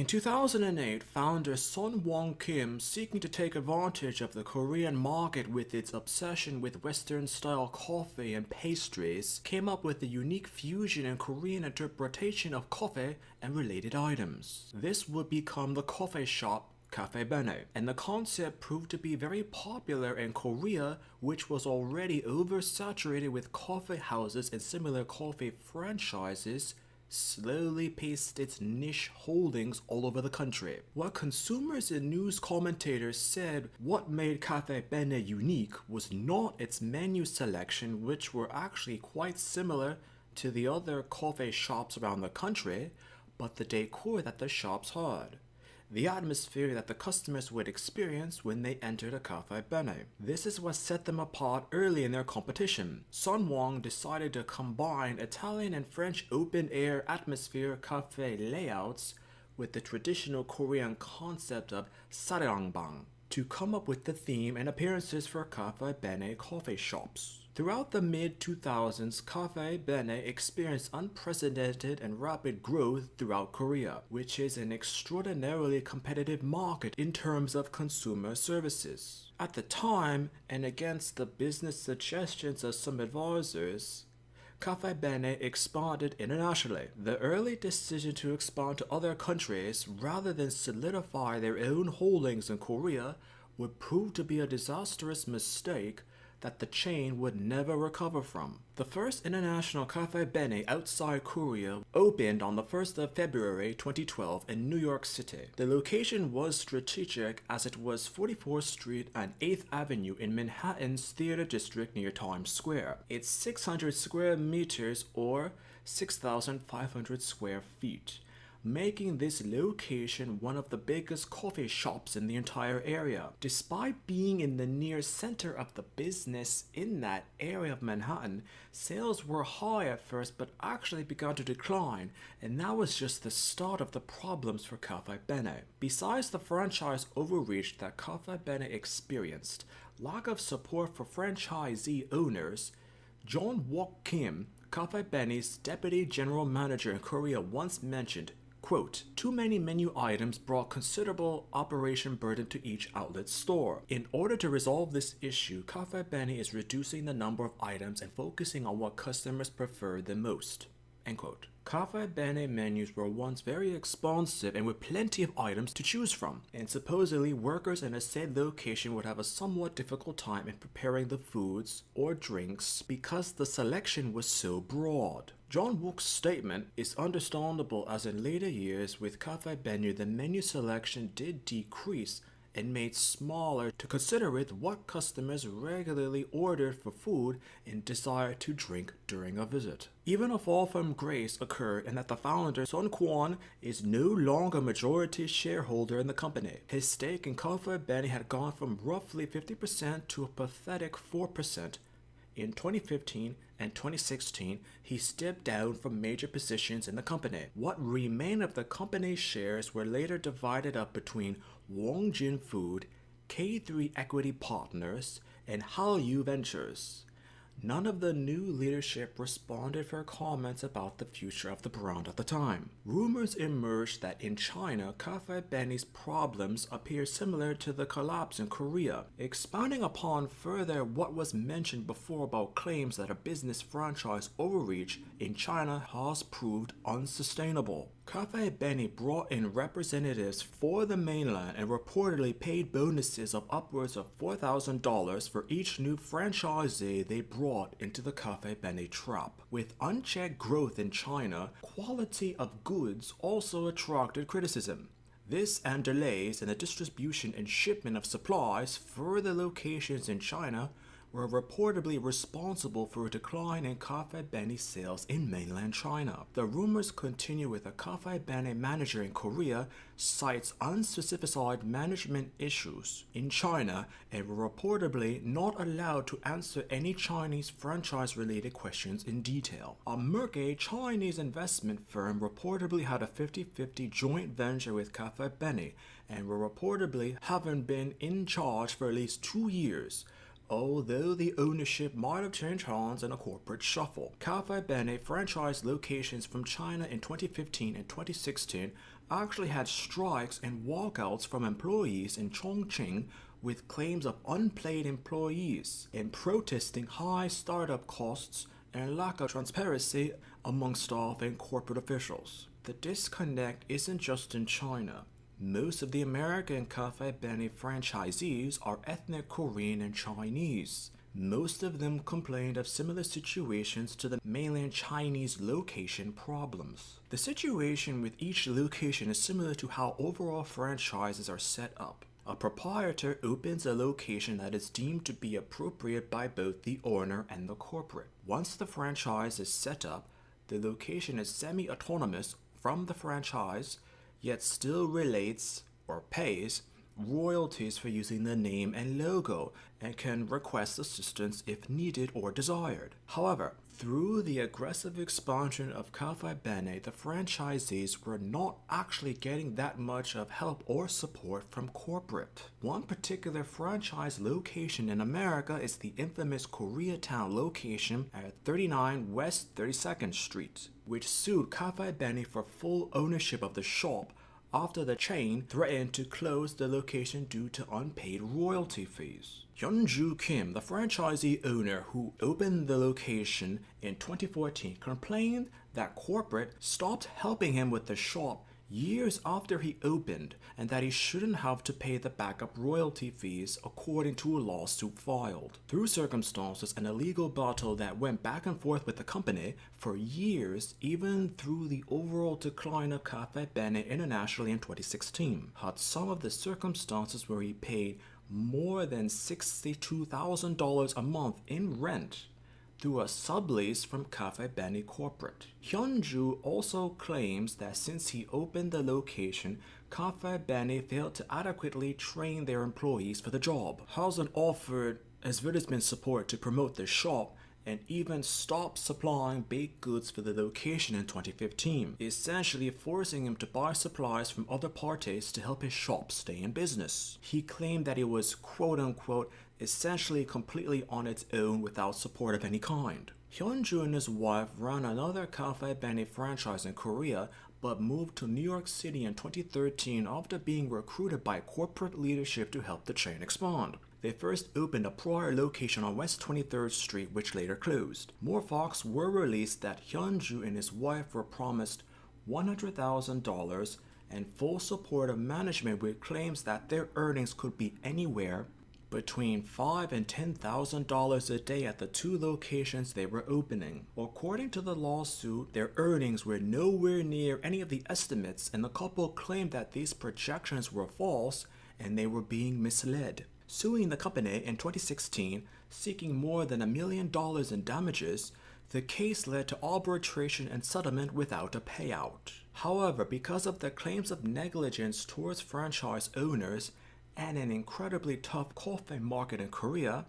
In 2008, founder Sun Wong Kim, seeking to take advantage of the Korean market with its obsession with Western-style coffee and pastries, came up with a unique fusion and Korean interpretation of coffee and related items. This would become the coffee shop Caffe Bene, and the concept proved to be very popular in Korea, which was already oversaturated with coffee houses and similar coffee franchises, slowly paced its niche holdings all over the country. What consumers and news commentators said what made Caffe Bene unique was not its menu selection, which were actually quite similar to the other coffee shops around the country, but the decor that the shops had. The atmosphere that the customers would experience when they entered a Caffe Bene. This is what set them apart early in their competition. Sun Wong decided to combine Italian and French open-air atmosphere cafe layouts with the traditional Korean concept of sarangbang to come up with the theme and appearances for Caffe Bene coffee shops. Throughout the mid-2000s, Caffe Bene experienced unprecedented and rapid growth throughout Korea, which is an extraordinarily competitive market in terms of consumer services. At the time, and against the business suggestions of some advisors, Caffe Bene expanded internationally. The early decision to expand to other countries rather than solidify their own holdings in Korea would prove to be a disastrous mistake that the chain would never recover from. The first international Caffe Bene outside Korea opened on the 1st of February 2012 in New York City. The location was strategic as it was 44th Street and 8th Avenue in Manhattan's Theater District near Times Square. It's 600 square meters or 6,500 square feet, making this location one of the biggest coffee shops in the entire area. Despite being in the near center of the business in that area of Manhattan, sales were high at first but actually began to decline, and that was just the start of the problems for Caffe Bene. Besides the franchise overreach that Caffe Bene experienced, lack of support for franchisee owners, John Wok Kim, Caffe Bene's deputy general manager in Korea, once mentioned, quote, "Too many menu items brought considerable operation burden to each outlet store. In order to resolve this issue, Caffe Bene is reducing the number of items and focusing on what customers prefer the most." End quote. Caffe Bene menus were once very expansive and with plenty of items to choose from, and supposedly workers in a said location would have a somewhat difficult time in preparing the foods or drinks because the selection was so broad. John Wook's statement is understandable as in later years with Caffe Bene the menu selection did decrease and made smaller to consider with what customers regularly ordered for food and desired to drink during a visit. Even a fall from grace occurred in that the founder, Sun Kwon, is no longer majority shareholder in the company. His stake in Caffe Bene had gone from roughly 50% to a pathetic 4%. In 2015 and 2016, he stepped down from major positions in the company. What remained of the company's shares were later divided up between Wongjin Food, K3 Equity Partners, and Hallyu Ventures. None of the new leadership responded for comments about the future of the brand at the time. Rumors emerged that in China, Caffe Bene's problems appear similar to the collapse in Korea, expounding upon further what was mentioned before about claims that a business franchise overreach in China has proved unsustainable. Caffe Bene brought in representatives for the mainland and reportedly paid bonuses of upwards of $4,000 for each new franchisee they brought into the Caffe Bene trap. With unchecked growth in China, quality of goods also attracted criticism. This and delays in the distribution and shipment of supplies for the locations in China were reportedly responsible for a decline in Caffe Bene sales in mainland China. The rumors continue with a Caffe Bene manager in Korea cites unspecified management issues in China and were reportedly not allowed to answer any Chinese franchise-related questions in detail. A murky Chinese investment firm reportedly had a 50-50 joint venture with Caffe Bene and were reportedly haven't been in charge for at least 2 years, although the ownership might have changed hands in a corporate shuffle. Caffe Bene franchised locations from China in 2015 and 2016 actually had strikes and walkouts from employees in Chongqing with claims of unpaid employees and protesting high startup costs and lack of transparency among staff and corporate officials. The disconnect isn't just in China. Most of the American Caffe Bene franchisees are ethnic Korean and Chinese. Most of them complained of similar situations to the mainland Chinese location problems. The situation with each location is similar to how overall franchises are set up. A proprietor opens a location that is deemed to be appropriate by both the owner and the corporate. Once the franchise is set up, the location is semi-autonomous from the franchise, yet still relates or pays royalties for using the name and logo and can request assistance if needed or desired. However, through the aggressive expansion of Caffe Bene, the franchisees were not actually getting that much of help or support from corporate. One particular franchise location in America is the infamous Koreatown location at 39 West 32nd Street, which sued Caffe Bene for full ownership of the shop after the chain threatened to close the location due to unpaid royalty fees. Hyunju Kim, the franchisee owner who opened the location in 2014, complained that corporate stopped helping him with the shop years after he opened and that he shouldn't have to pay the backup royalty fees according to a lawsuit filed. Through circumstances and a legal battle that went back and forth with the company for years, even through the overall decline of Caffe Bene internationally in 2016, had some of the circumstances where he paid more than $62,000 a month in rent through a sublease from Caffe Bene corporate. Hyunju also claims that since he opened the location, Caffe Bene failed to adequately train their employees for the job, hasn't offered advertisement support to promote the shop, and even stopped supplying baked goods for the location in 2015, essentially forcing him to buy supplies from other parties to help his shop stay in business. He claimed that it was quote-unquote essentially completely on its own without support of any kind. Hyunju and his wife ran another Caffe Bene franchise in Korea, but moved to New York City in 2013 after being recruited by corporate leadership to help the chain expand. They first opened a prior location on West 23rd Street, which later closed. More facts were released that Hyunju and his wife were promised $100,000 and full support of management with claims that their earnings could be anywhere between $5,000 and $10,000 a day at the two locations they were opening. According to the lawsuit, their earnings were nowhere near any of the estimates, and the couple claimed that these projections were false and they were being misled. Suing the company in 2016, seeking more than $1 million in damages, the case led to arbitration and settlement without a payout. However, because of the claims of negligence towards franchise owners and an incredibly tough coffee market in Korea,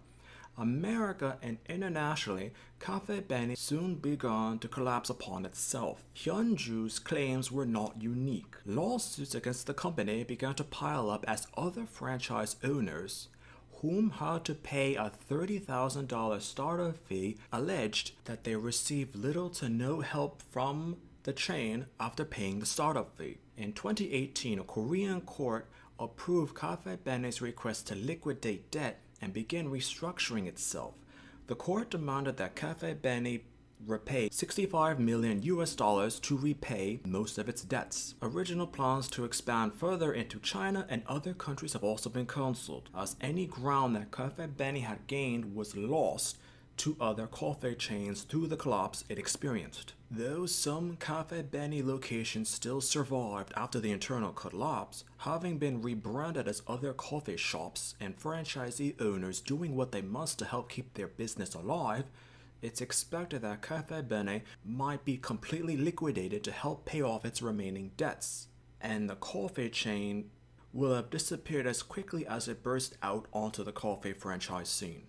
America and internationally, Caffe Bene soon began to collapse upon itself. Hyunju's claims were not unique. Lawsuits against the company began to pile up as other franchise owners, whom had to pay a $30,000 startup fee, alleged that they received little to no help from the chain after paying the startup fee. In 2018, a Korean court approved Caffe Bene's request to liquidate debt and begin restructuring itself. The court demanded that Caffe Bene repay $65 million to repay most of its debts. Original plans to expand further into China and other countries have also been cancelled, as any ground that Caffe Bene had gained was lost to other coffee chains through the collapse it experienced. Though some Caffe Bene locations still survived after the internal collapse, having been rebranded as other coffee shops and franchisee owners doing what they must to help keep their business alive, it's expected that Caffe Bene might be completely liquidated to help pay off its remaining debts, and the coffee chain will have disappeared as quickly as it burst out onto the coffee franchise scene.